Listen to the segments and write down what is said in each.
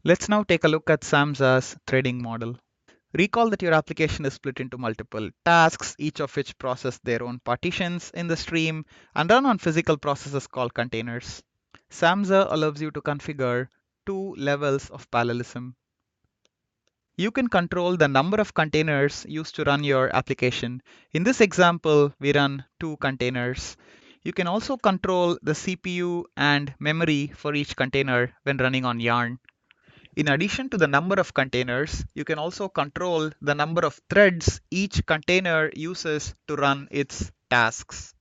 Let's now take a look at Samza's threading model. Recall that your application is split into multiple tasks, each of which process their own partitions in the stream and run on physical processes called containers. Samza allows you to configure two levels of parallelism. You can control the number of containers used to run your application. In this example, we run two containers. You can also control the CPU and memory for each container when running on Yarn. In addition to the number of containers, you can also control the number of threads each container uses to run its tasks.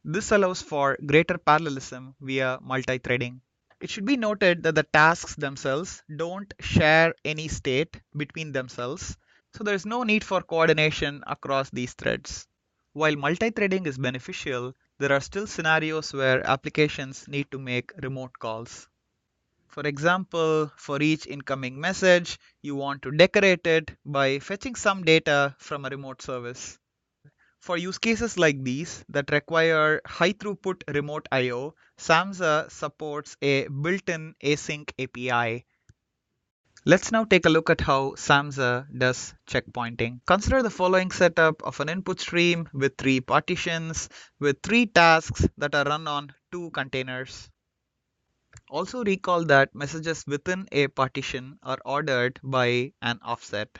This allows for greater parallelism via multi-threading. It should be noted that the tasks themselves don't share any state between themselves, so there is no need for coordination across these threads. While multi-threading is beneficial, there are still scenarios where applications need to make remote calls. For example, for each incoming message, you want to decorate it by fetching some data from a remote service. For use cases like these that require high throughput remote I/O, Samza supports a built-in async API. Let's now take a look at how Samza does checkpointing. Consider the following setup of an input stream with three partitions with three tasks that are run on two containers. Also recall that messages within a partition are ordered by an offset.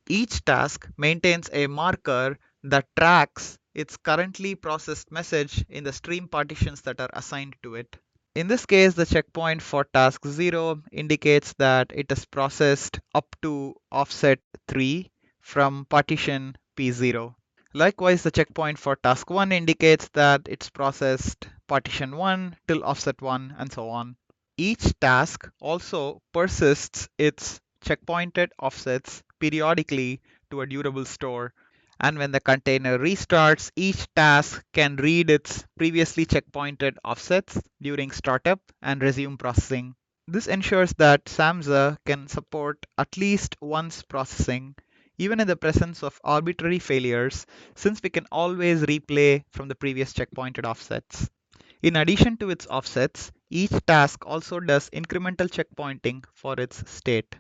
Each task maintains a marker that tracks its currently processed message in the stream partitions that are assigned to it. In this case, the checkpoint for task 0 indicates that it is processed up to offset 3 from partition P0. Likewise, the checkpoint for task 1 indicates that it's processed partition 1 till offset 1 and so on. Each task also persists its checkpointed offsets periodically to a durable store. And when the container restarts, each task can read its previously checkpointed offsets during startup and resume processing. This ensures that Samza can support at least once processing, even in the presence of arbitrary failures, since we can always replay from the previous checkpointed offsets. In addition to its offsets, each task also does incremental checkpointing for its state.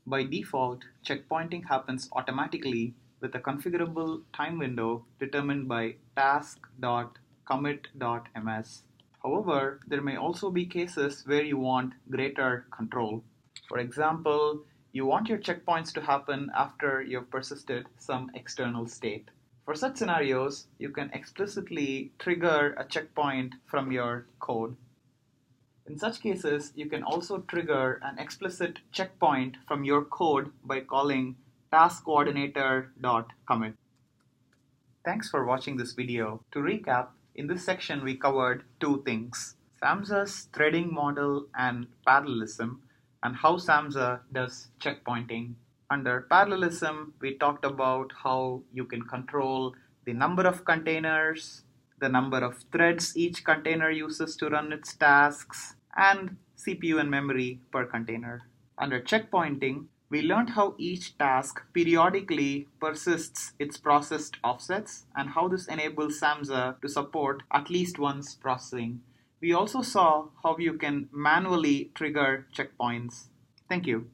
By default, checkpointing happens automatically with a configurable time window determined by task.commit.ms. However, there may also be cases where you want greater control. For example, you want your checkpoints to happen after you've persisted some external state. For such scenarios, you can explicitly trigger a checkpoint from your code. In such cases, you can also trigger an explicit checkpoint from your code by calling taskCoordinator.commit. Thanks for watching this video. To recap, in this section we covered two things: Samza's threading model and parallelism, and how Samza does checkpointing. Under parallelism, we talked about how you can control the number of containers, the number of threads each container uses to run its tasks, and CPU and memory per container. Under checkpointing, we learned how each task periodically persists its processed offsets and how this enables Samza to support at least once processing. We also saw how you can manually trigger checkpoints. Thank you.